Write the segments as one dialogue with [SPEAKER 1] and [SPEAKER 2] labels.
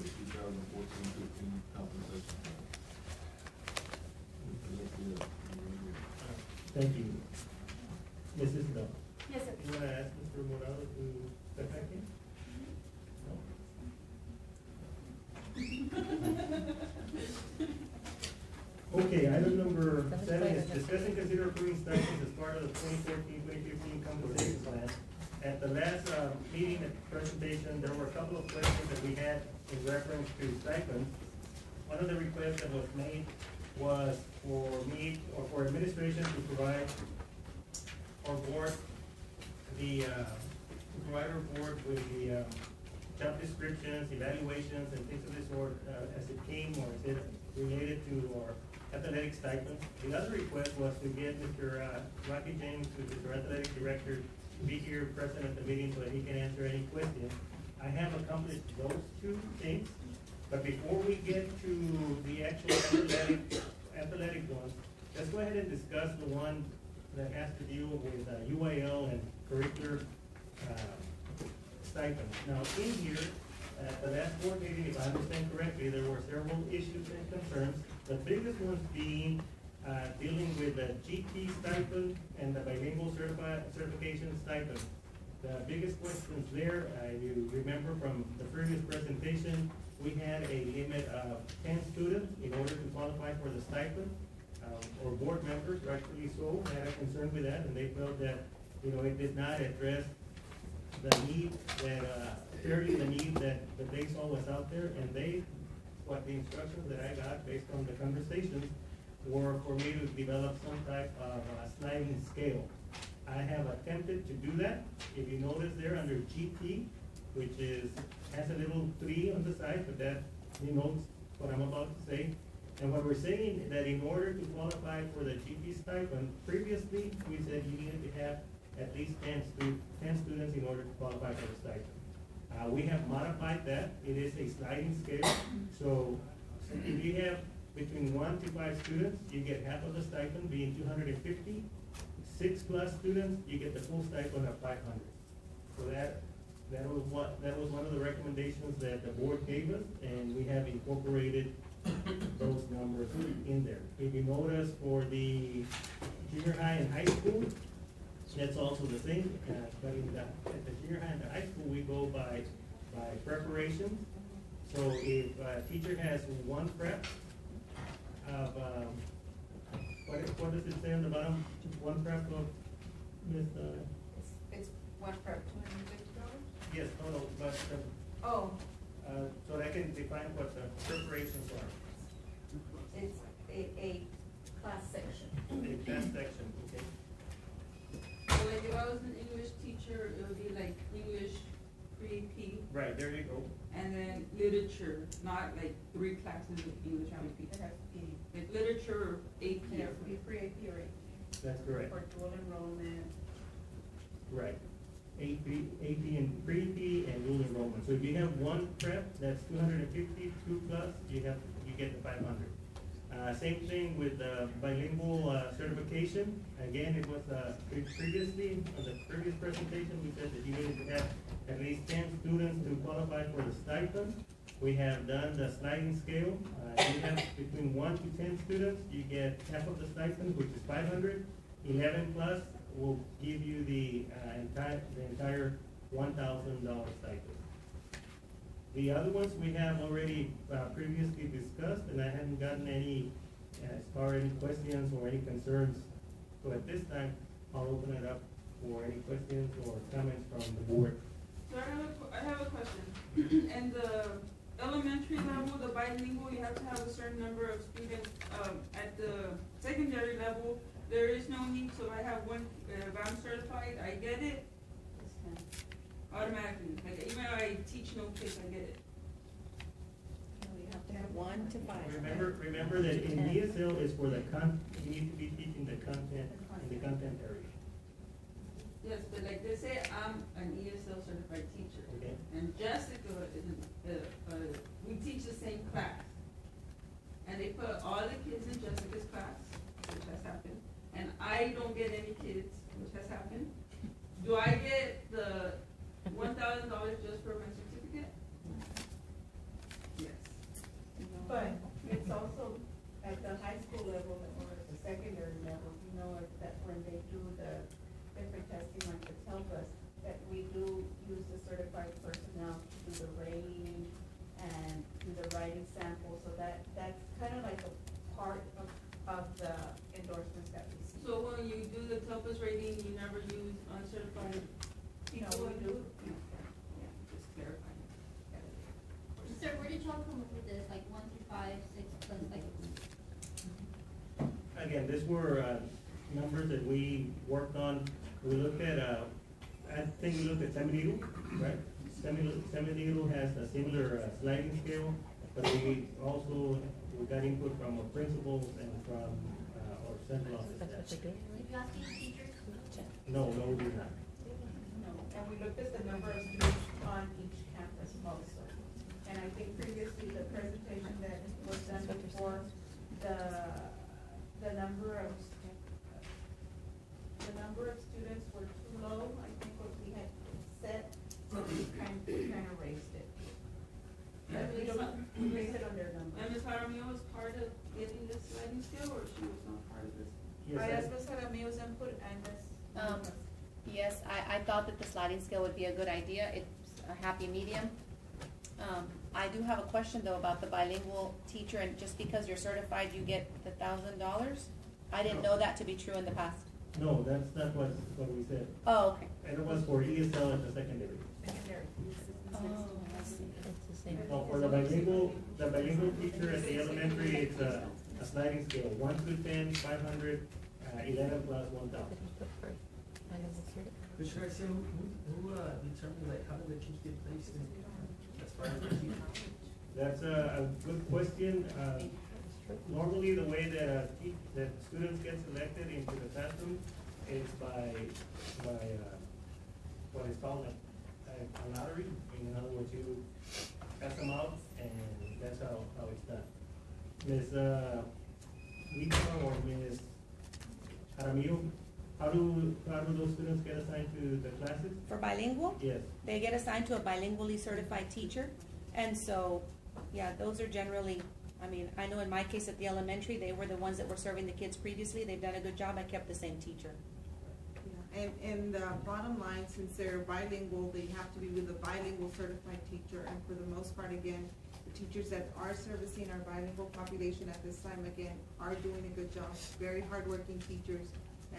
[SPEAKER 1] 2014-15 compensation plan.
[SPEAKER 2] Thank you. Mrs. Bell.
[SPEAKER 3] Yes, sir.
[SPEAKER 2] You wanna ask Mr. Morado to step back in? No? Okay, item number 7 is discuss and consider approving stipends as part of the 2014-2015 compensation plan. At the last meeting, at the presentation, there were a couple of questions that we had in reference to stipends. One of the requests that was made was for me, or for administration to provide our board, the provider board with the job descriptions, evaluations, and things of this sort as it came or as it related to our athletic stipends. The other request was to get Mr. Rocky James, who is our athletic director, to be here present at the meeting so that he can answer any questions. I have accomplished those two things, but before we get to the actual athletic ones, let's go ahead and discuss the one that has to deal with UIL and curricular stipends. Now, in here, at the last board meeting, if I understand correctly, there were several issues and concerns. The biggest ones being dealing with the GT stipend and the bilingual certification stipend. The biggest questions there, you remember from the previous presentation, we had a limit of 10 students in order to qualify for the stipend. Or board members, rightfully so, had a concern with that, and they felt that, it did not address the need that, clearly the need that they saw was out there, and the instructions that I got based on the conversations were for me to develop some type of sliding scale. I have attempted to do that. If you notice there under GT, which has a little 3 on the side, but that denotes what I'm about to say. And what we're saying is that in order to qualify for the GT stipend, previously we said you needed to have at least 10 students in order to qualify for the stipend. We have modified that. It is a sliding scale. So if you have between 1 to 5 students, you get half of the stipend, being 250. 6+ students, you get the full stipend of 500. So that was one of the recommendations that the board gave us, and we have incorporated those numbers in there. If you notice for the junior high and high school, that's also the same. But at the junior high and the high school, we go by preparation. So if a teacher has one prep of, what does it say on the bottom? One prep of, Ms.
[SPEAKER 3] It's one prep, $250?
[SPEAKER 2] Yes, no, but,
[SPEAKER 3] Oh,
[SPEAKER 2] so that can define what the preparations are.
[SPEAKER 3] it's a class section.
[SPEAKER 2] A class section, okay.
[SPEAKER 4] So like if I was an English teacher, it would be like English pre-P.
[SPEAKER 2] Right, there you go.
[SPEAKER 4] And then literature, not like 3 classes of English pre-P.
[SPEAKER 3] It has to be,
[SPEAKER 4] Like literature, AP.
[SPEAKER 3] it has to be pre-AP or AP.
[SPEAKER 2] That's correct.
[SPEAKER 3] For dual enrollment.
[SPEAKER 2] Right. AP and pre-P and dual enrollment. So if you have one prep, that's 250, 2+, you get the 500. Same thing with bilingual certification. Again, it was previously, on the previous presentation, we said that you needed to have at least 10 students to qualify for the stipend. We have done the sliding scale. You have between 1 to 10 students, you get half of the stipend, which is 500. 11+ will give you the entire $1,000 stipend. The other ones we have already previously discussed, and I haven't gotten any, as far as any questions or any concerns. So at this time, I'll open it up for any questions or comments from the board.
[SPEAKER 4] So I have a question. In the elementary level, the bilingual, you have to have a certain number of students. At the secondary level, there is no need. So if I have one, if I'm certified, I get it automatically. Like even if I teach no kids, I get it.
[SPEAKER 3] We have to have 1 to 5.
[SPEAKER 2] Remember that in ESL is for the you need to be teaching the content in the content area.
[SPEAKER 4] Yes, but like they say, I'm an ESL certified teacher.
[SPEAKER 2] Okay.
[SPEAKER 4] And Jessica is, we teach the same class. And they put all the kids in Jessica's class, which has happened, and I don't get any kids, which has happened. Do I get the $1,000 just for my certificate?
[SPEAKER 5] grade and do the writing sample, so that's kind of like a part of the endorsements that we see.
[SPEAKER 4] So when you do the TELPUS rating, you never use uncertified
[SPEAKER 5] You know,
[SPEAKER 4] people?
[SPEAKER 5] we do.
[SPEAKER 4] Yeah, just clarifying.
[SPEAKER 6] Sir, where did y'all come up with this, like 1 through 5, 6 plus like?
[SPEAKER 2] Again, these were, numbers that we worked on. We looked at, I think we looked at San Benito, right? San Benito has a similar sliding scale, but we also, we got input from our principals and from, our central office staff.
[SPEAKER 6] Did you ask these teachers?
[SPEAKER 2] No, we did not.
[SPEAKER 5] No, and we looked at the number of students on each campus also. And I think previously the presentation that was done before, the number of students were too low, I think what we had set, so we kind of raised it. But we don't, we raised it on their number.
[SPEAKER 4] And Ms. Jaramillo was part of getting this sliding scale, or she was not part of this?
[SPEAKER 2] Yes,
[SPEAKER 5] I
[SPEAKER 2] I-
[SPEAKER 5] asked Ms. Jaramillo's input and Ms.
[SPEAKER 7] Yes, I thought that the sliding scale would be a good idea. It's a happy medium. I do have a question though about the bilingual teacher, and just because you're certified, you get the $1,000? I didn't know that to be true in the past.
[SPEAKER 2] No, that's not what we said.
[SPEAKER 7] Oh, okay.
[SPEAKER 2] And it was for ESL at the secondary.
[SPEAKER 5] Secondary.
[SPEAKER 7] Oh, I see.
[SPEAKER 2] So for the bilingual teacher at the elementary, it's a sliding scale, 1 through 10, 500, 11 plus 1,000.
[SPEAKER 1] Mr. Garcia, who determines, like, how do the kids get placed in, as far as the team?
[SPEAKER 2] That's a good question. Normally, the way that students get selected into the classroom is by what is called a lottery. In other words, you pass them out, and that's how it's done. Ms. Lisa or Ms. Jaramillo, how do those students get assigned to the classes?
[SPEAKER 7] For bilingual,
[SPEAKER 2] Yes.
[SPEAKER 7] they get assigned to a bilingually certified teacher. And so, yeah, those are generally, I mean, I know in my case at the elementary, they were the ones that were serving the kids previously. They've done a good job. I kept the same teacher.
[SPEAKER 8] And the bottom line, since they're bilingual, they have to be with a bilingual certified teacher, and for the most part, again, the teachers that are servicing our bilingual population at this time, again, are doing a good job, very hardworking teachers,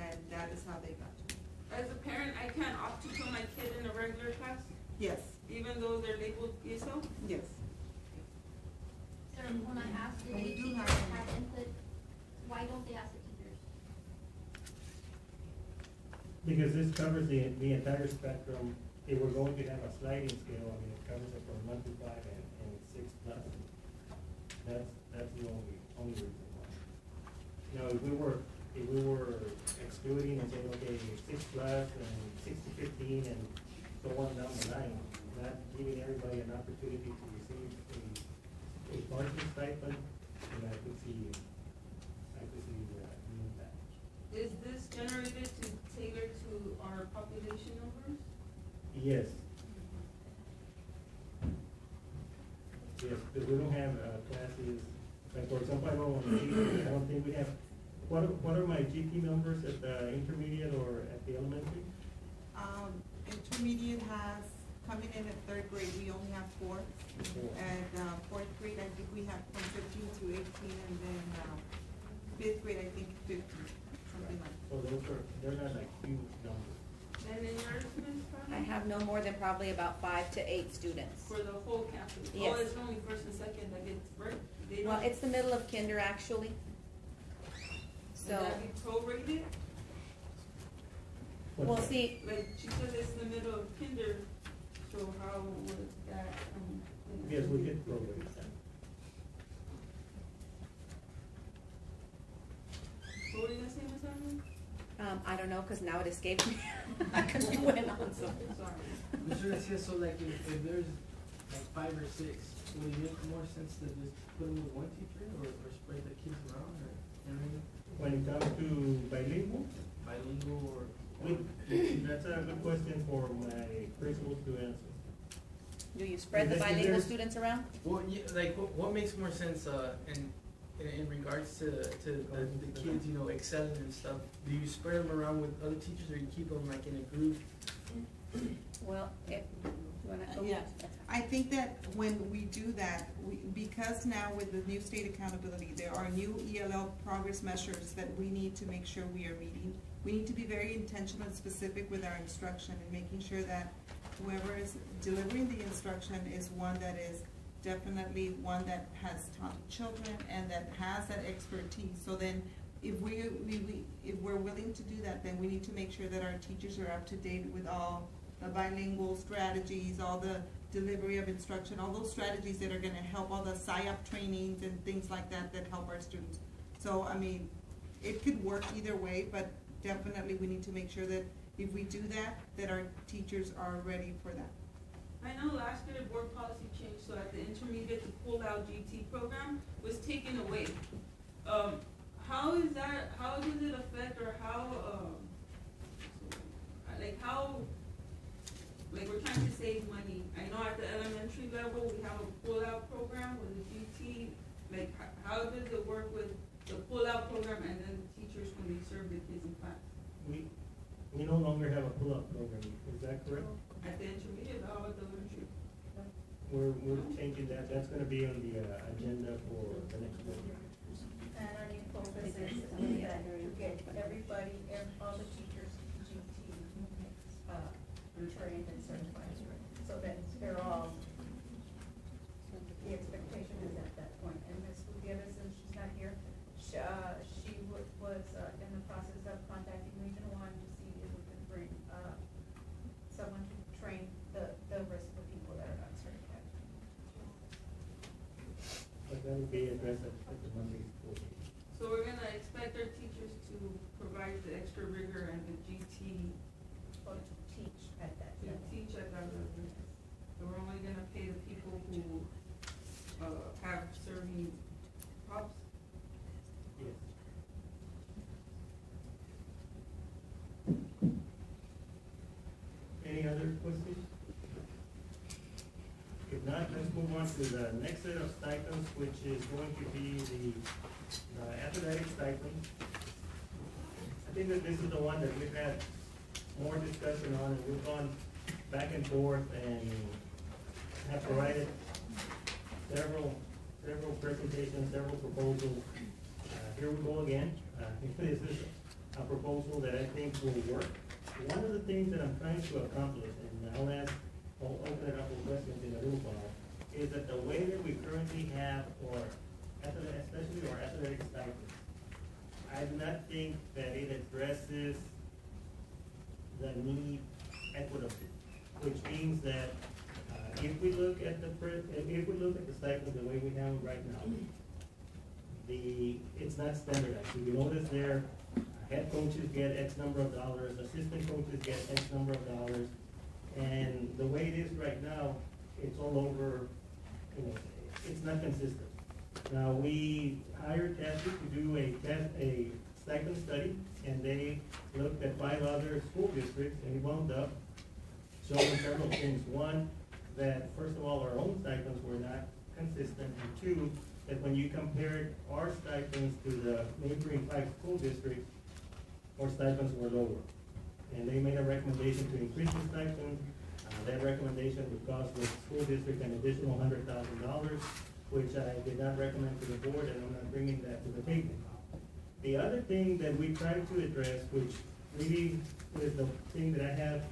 [SPEAKER 8] and that is how they got to.
[SPEAKER 4] As a parent, I can't opt to put my kid in a regular class,
[SPEAKER 8] Yes,
[SPEAKER 4] even though they're labeled ESL?
[SPEAKER 8] yes.
[SPEAKER 6] Sir, when I asked the
[SPEAKER 8] And we do
[SPEAKER 6] teachers
[SPEAKER 8] have-
[SPEAKER 6] have input, why don't they ask the teachers?
[SPEAKER 2] Because this covers the entire spectrum. If we're going to have a sliding scale, I mean, it covers it from 1 to 5 and 6 plus. That's the only reason why. Now, if we were excluding and saying, okay, 6 plus and 6 to 15 and so on down the line, not giving everybody an opportunity to receive a partial stipend, then I could see doing that.
[SPEAKER 4] Is this generated to tailor to our population numbers?
[SPEAKER 2] Yes. Yes, because we don't have classes, like for example, I don't think we have, what are my GP numbers at the intermediate or at the elementary?
[SPEAKER 8] Intermediate has, coming in at 3rd grade, we only have 4. At 4th grade, I think we have from 15 to 18, and then 5th grade, I think 50, something like that.
[SPEAKER 2] So they're not like huge numbers.
[SPEAKER 4] And in yours, Ms.
[SPEAKER 7] I
[SPEAKER 4] Carmen?
[SPEAKER 7] have no more than probably about 5 to 8 students.
[SPEAKER 4] For the whole campus?
[SPEAKER 7] Yes.
[SPEAKER 4] Oh, it's only first and second that gets, right? They
[SPEAKER 7] Well,
[SPEAKER 4] don't-
[SPEAKER 7] it's the middle of kinder actually.
[SPEAKER 4] Would
[SPEAKER 7] So,
[SPEAKER 4] that be prorated?
[SPEAKER 2] What's
[SPEAKER 7] we'll
[SPEAKER 2] that?
[SPEAKER 7] see.
[SPEAKER 4] Like, she said it's in the middle of kinder, so how would that,
[SPEAKER 2] Yes, we get programs.
[SPEAKER 4] What were you gonna say, Ms. Arnold?
[SPEAKER 7] I don't know, because now it escaped me. Because we went on so.
[SPEAKER 4] Sorry.
[SPEAKER 1] Mr. Garcia, so like if there's like 5 or 6, would it make more sense to just put them with one teacher or spread the kids around or, you know what I mean?
[SPEAKER 2] When it comes to bilingual,
[SPEAKER 1] Bilingual or?
[SPEAKER 2] that's a good question for my principals to answer.
[SPEAKER 7] Do you spread the
[SPEAKER 2] If
[SPEAKER 7] bilingual
[SPEAKER 2] there's-
[SPEAKER 7] students around?
[SPEAKER 1] Well, yeah, like what makes more sense in regards to the kids, you know, excelling and stuff? Do you spread them around with other teachers or you keep them like in a group?
[SPEAKER 7] Well, you wanna go?
[SPEAKER 8] Yeah.
[SPEAKER 7] That's fine.
[SPEAKER 8] I think that when we do that, because now with the new state accountability, there are new ELL progress measures that we need to make sure we are meeting. We need to be very intentional and specific with our instruction and making sure that whoever is delivering the instruction is one that is definitely one that has taught children and that has that expertise. So then if if we're willing to do that, then we need to make sure that our teachers are up to date with all the bilingual strategies, all the delivery of instruction, all those strategies that are gonna help, all the PSYOP trainings and things like that that help our students. So, I mean, it could work either way, but definitely we need to make sure that if we do that, that our teachers are ready for that.
[SPEAKER 4] I know last year the board policy changed, so at the intermediate, the pull-out GT program was taken away. How is that, how does it affect, or how, like we're trying to save money. I know at the elementary level, we have a pull-out program with the GT. Like, how does it work with the pull-out program and then the teachers when they serve the kids in class?
[SPEAKER 2] We no longer have a pull-up program, is that correct?
[SPEAKER 4] At the intermediate, how about the elementary?
[SPEAKER 2] We're changing that, that's gonna be on the, agenda for the next one.
[SPEAKER 5] And our new focus is to get everybody, all the teachers, GT, trained and certified, so that they're all, the expectation is at that point. And Ms. Gutierrez, since she's not here, she was in the process of contacting Region 1 to see if we could bring, someone to train the rest of the people that are not certified.
[SPEAKER 2] But that will be addressed at the Monday school meeting.
[SPEAKER 4] So we're gonna expect our teachers to provide the extra rigor and the GT
[SPEAKER 5] Or to teach at that
[SPEAKER 4] to
[SPEAKER 5] level.
[SPEAKER 4] teach at that level. So we're only gonna pay the people who, have serving props.
[SPEAKER 2] Yes. Any other questions? If not, let's move on to the next set of stipends, which is going to be the athletic stipend. I think that this is the one that we've had more discussion on, and we've gone back and forth and have provided several presentations, several proposals. Here we go again. This is a proposal that I think will work. One of the things that I'm trying to accomplish, and I'll open it up for questions in a little while, is that the way that we currently have, especially our athletic stipends, I do not think that it addresses the need equitably, which means that if we look at the stipend the way we have it right now, it's not standardized. If you notice there, head coaches get X number of dollars, assistant coaches get X number of dollars, and the way it is right now, it's all over, it's not consistent. Now, we hired Tassie to do a stipend study, and they looked at 5 other school districts, and it wound up showing several things. One, that first of all, our own stipends were not consistent, and 2, that when you compared our stipends to the neighboring 5 school districts, our stipends were lower. And they made a recommendation to increase the stipend. That recommendation would cost the school district an additional $100,000, which I did not recommend to the board, and I'm not bringing that to the table. The other thing that we tried to address, which really is the thing that I have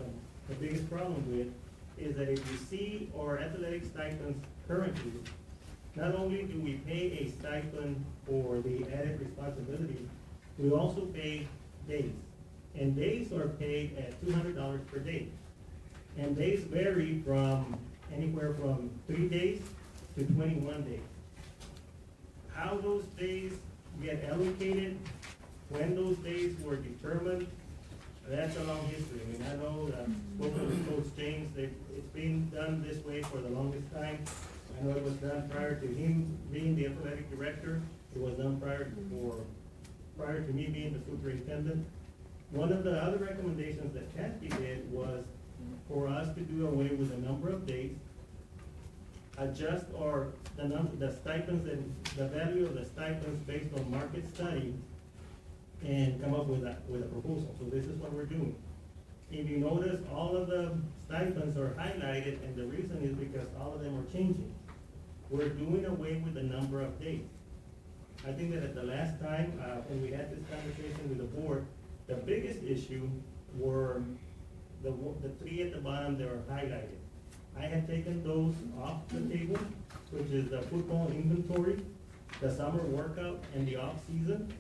[SPEAKER 2] the biggest problem with, is that if you see our athletic stipends currently, not only do we pay a stipend for the added responsibility, we also pay days. And days are paid at $200 per day. And days vary from anywhere from 3 days to 21 days. How those days get allocated, when those days were determined, that's a long history. I mean, I know that spoken with Coach James, it's been done this way for the longest time. I know it was done prior to him being the athletic director. It was done prior to me being the superintendent. One of the other recommendations that Kathy did was for us to do away with the number of days, adjust the stipends and the value of the stipends based on market study, and come up with a proposal. So this is what we're doing. if you notice, all of the stipends are highlighted, and the reason is because all of them are changing. We're doing away with the number of days. I think that at the last time, when we had this conversation with the board, the biggest issue were the three at the bottom that are highlighted. I had taken those off the table, which is the football inventory, the summer workout, and the off-season.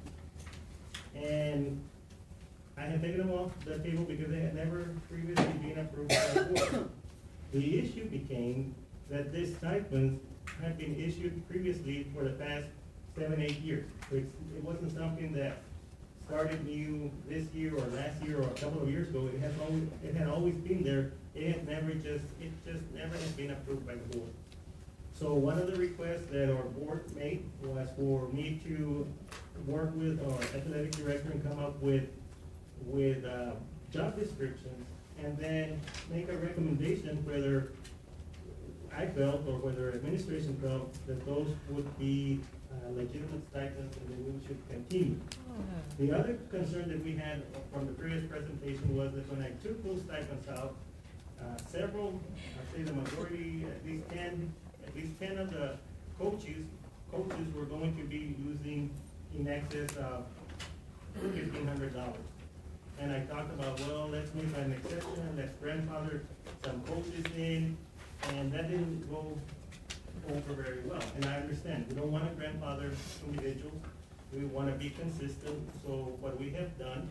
[SPEAKER 2] And I had taken them off the table because they had never previously been approved by the board. The issue became that this stipends had been issued previously for the past 7, 8 years. So it wasn't something that started new this year or last year or a couple of years ago. It had always been there. It just never has been approved by the board. So one of the requests that our board made was for me to work with our athletic director and come up with job descriptions, and then make a recommendation whether I felt or whether administration felt that those would be legitimate stipends and that we should continue. The other concern that we had from the previous presentation was that when I took those stipends out, several, I'd say the majority, at least 10 of the coaches were going to be using in excess of $1,500. And I talked about, well, let's make an exception, let's grandfather some coaches in, and that didn't go over very well. And I understand, we don't want to grandfather individuals, we want to be consistent. So what we have done,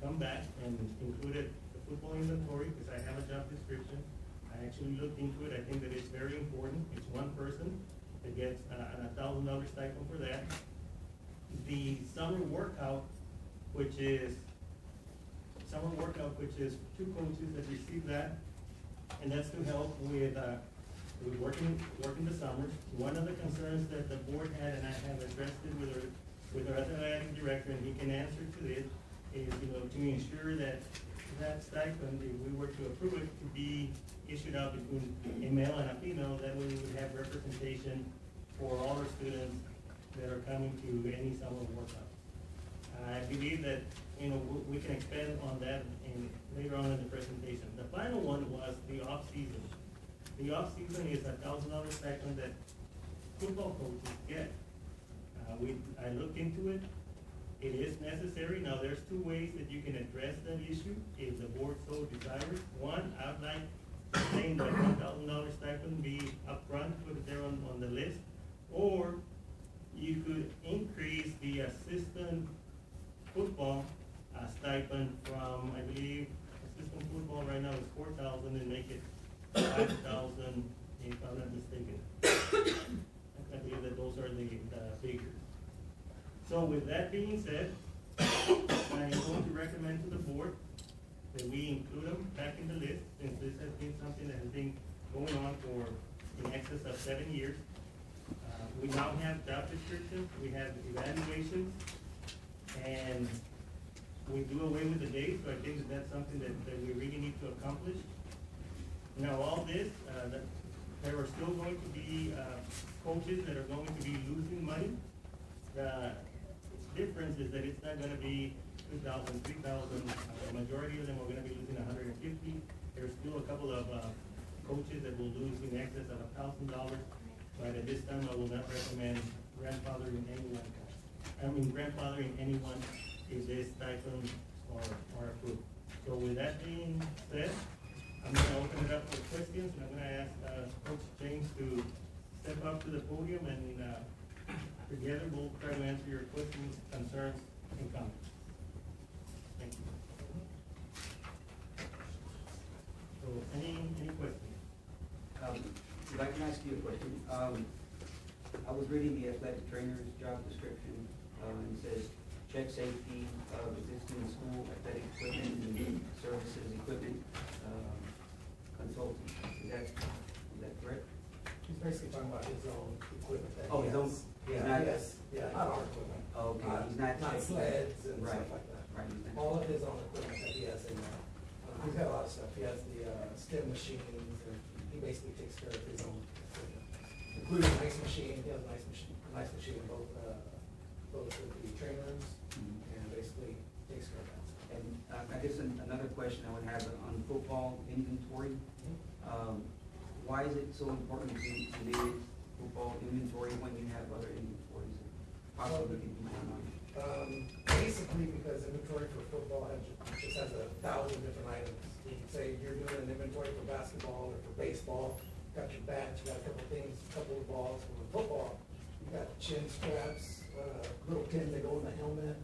[SPEAKER 2] come back and included the football inventory, because I have a job description. I actually looked into it. I think that it's very important. It's one person that gets a $1,000 stipend for that. The summer workout, which is two coaches that receive that, and that's to help with working the summers. One of the concerns that the board had, and I have addressed it with our athletic director, and he can answer to this, is to ensure that that stipend, if we were to approve it, to be issued out between a male and a female. That way we would have representation for all our students that are coming to any summer workout. I believe that we can expand on that later on in the presentation. The final one was the off-season. The off-season is a $1,000 stipend that football coaches get. I looked into it. It is necessary. Now, there's two ways that you can address that issue if the board so desires. One, I'd like saying that $1,000 stipend be upfront, put it there on the list, or you could increase the assistant football stipend from, I believe, assistant football right now is $4,000 and make it $5,000, if I'm not mistaken. I believe that those are the figures. So with that being said, I am going to recommend to the board that we include them back in the list, since this has been something that has been going on for in excess of 7 years. We now have job descriptions, we have evaluations, and we do away with the dates, so I think that that's something that we really need to accomplish. Now, all this, there are still going to be coaches that are going to be losing money. The difference is that it's not going to be 2,000, 3,000. The majority of them are going to be losing 150. There's still a couple of coaches that will lose in excess of $1,000. But at this time, I will not recommend grandfathering anyone. Grandfathering anyone if this stipends are approved. So with that being said, I'm going to open it up for questions, and I'm going to ask Coach James to step up to the podium, and together we'll try to answer your questions, concerns, and comments. Thank you. So any questions?
[SPEAKER 9] If I can ask you a question, I was reading the athletic trainer's job description, and it says check safety of existing school athletic equipment and services equipment consultant. Is that correct?
[SPEAKER 10] He's basically talking about his own equipment that
[SPEAKER 9] Oh,
[SPEAKER 10] he
[SPEAKER 9] his own?
[SPEAKER 10] has.
[SPEAKER 9] Yeah,
[SPEAKER 10] Yeah,
[SPEAKER 9] not-
[SPEAKER 10] yes, yeah, not our equipment.
[SPEAKER 9] Okay, he's not
[SPEAKER 10] Not
[SPEAKER 9] checking-
[SPEAKER 10] sleds and
[SPEAKER 9] Right,
[SPEAKER 10] stuff like that.
[SPEAKER 9] right, he's not-
[SPEAKER 10] All of his own equipment that he has in there. He's got a lot of stuff. He has the stem machines, and he basically takes care of his own equipment. Including an ice machine, he has an ice machine both of the training rooms, and basically takes care of that.
[SPEAKER 9] And I guess another question I would have on football inventory. Why is it so important to manage football inventory when you have other inventories that possibly can be more money?
[SPEAKER 10] Basically, because inventory for football just has 1,000 different items. You can say you're doing an inventory for basketball or for baseball, got your bats, you got a couple of things, a couple of balls. For football, you got chin straps, little pins that go in the helmet,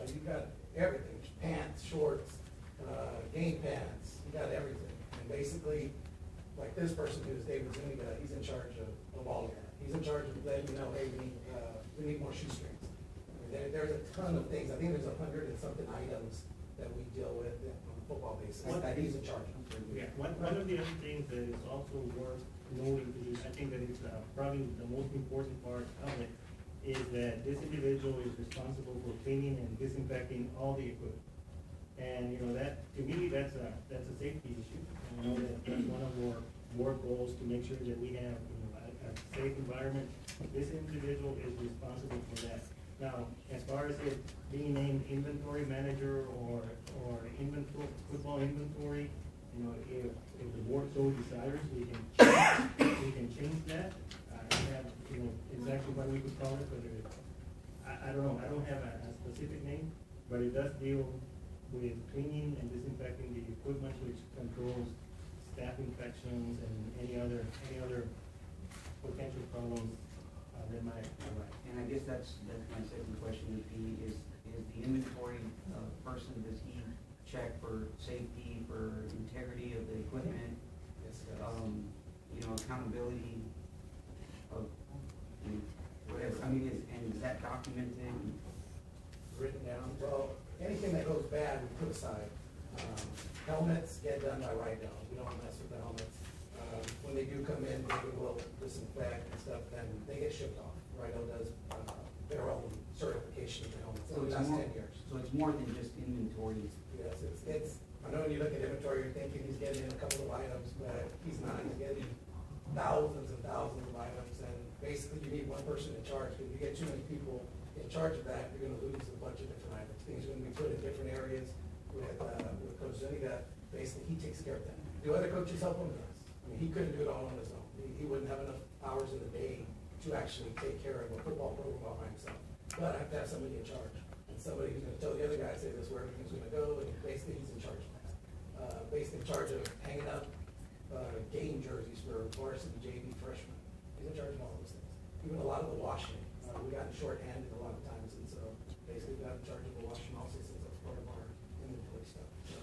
[SPEAKER 10] you got everything, pants, shorts, game pants, you got everything. And basically, like this person who's David Zuniga, he's in charge of all of that. He's in charge of letting you know, hey, we need more shoestrings. I mean, there's a ton of things. I think there's 100 and something items that we deal with on a football basis that he's in charge of.
[SPEAKER 2] Yeah, one of the other things that is also worth noting, is I think that it's probably the most important part of it, is that this individual is responsible for cleaning and disinfecting all the equipment. And, that, to me, that's a safety issue. And that's one of our more goals, to make sure that we have, a safe environment. This individual is responsible for that. Now, as far as it being named inventory manager or football inventory, if the board so desires, we can change that. I don't have, exactly what we could call it, but I don't know. I don't have a specific name, but it does deal with cleaning and disinfecting the equipment, which controls staph infections and any other potential problems that might arise.
[SPEAKER 9] And I guess that's my second question would be, is the inventory person, does he check for safety, for integrity of the equipment?
[SPEAKER 10] Yes, it does.
[SPEAKER 9] Accountability of, whatever, is that documented?
[SPEAKER 10] Written down. Well, anything that goes bad, we put aside. Helmets get done by Rydell. We don't mess with the helmets. When they do come in, they will disinfect and stuff, then they get shipped off. Rydell does their own certification of the helmets.
[SPEAKER 9] So
[SPEAKER 10] It
[SPEAKER 9] it's
[SPEAKER 10] lasts
[SPEAKER 9] more,
[SPEAKER 10] 10 years.
[SPEAKER 9] so it's more than just inventory.
[SPEAKER 10] Yes, it's, I know when you look at inventory, you're thinking he's getting in a couple of items, but he's not. He's getting thousands and thousands of items, and basically you need one person in charge. If you get too many people in charge of that, you're gonna lose a bunch of different items. Things are gonna be put in different areas. With Coach Zuniga, basically he takes care of that. Do other coaches help him? Yes. I mean, he couldn't do it all on his own. He wouldn't have enough hours in the day to actually take care of a football program all by himself. But I have to have somebody in charge, and somebody who's gonna tell the other guys, say this is where everything's gonna go, and basically he's in charge of that. Basically in charge of hanging up game jerseys for varsity, JV, freshmen. He's in charge of all those things. Even a lot of the washing. We got short-handed a lot of times, and so basically got in charge of the washing also, since that's part of our inventory stuff. So,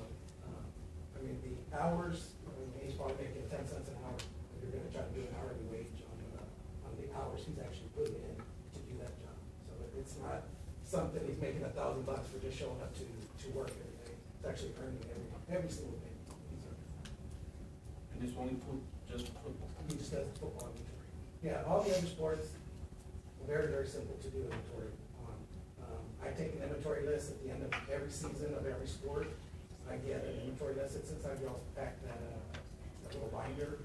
[SPEAKER 10] the hours, he's probably making 10 cents an hour. You're gonna try to do an hourly wage on the hours he's actually putting in to do that job. So it's not something he's making $1,000 for just showing up to work every day. It's actually earning every single day. He's earning.
[SPEAKER 11] And this only just football?
[SPEAKER 10] He just does football inventory. Yeah, all the other sports, very, very simple to do inventory on. I take an inventory list at the end of every season of every sport. I get an inventory list. It's inside, we also pack that little binder.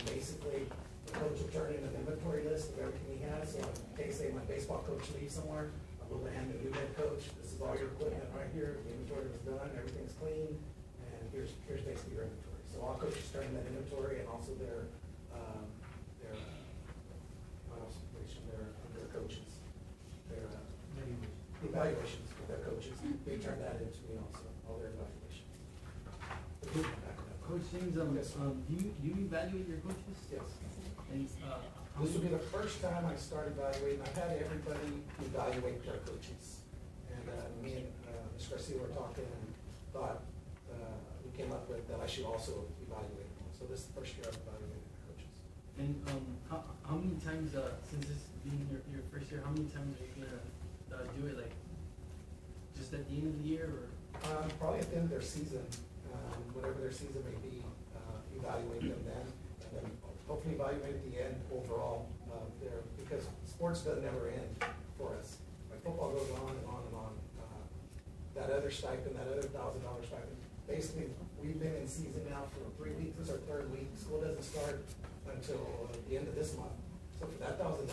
[SPEAKER 10] Basically, the coach will turn in an inventory list of everything he has. So in case, say, my baseball coach leaves somewhere, I'm able to hand the new head coach, this is all your equipment right here. The inventory was done, everything's clean, and here's basically your inventory. So all coaches turn in that inventory, and also their coaches, their evaluations with their coaches. They turn that into me also, all their evaluations.
[SPEAKER 1] Coach James, do you evaluate your coaches?
[SPEAKER 10] Yes.
[SPEAKER 1] And,
[SPEAKER 10] This will be the first time I start evaluating. I've had everybody evaluate their coaches. And me and Ms. Garcia were talking and thought, we came up with that I should also evaluate them. So this is the first year I've evaluated my coaches.
[SPEAKER 1] And how many times, since this being your first year, how many times are you gonna do it? Like, just at the end of the year, or?
[SPEAKER 10] Probably at the end of their season, whatever their season may be, evaluate them then, and then hopefully evaluate at the end overall there, because sports doesn't ever end for us. Like football goes on and on and on. That other stipend, that other $1,000 stipend, basically we've been in season now for 3 weeks. This is our 3rd week. School doesn't start until the end of this month. So for that $1,000.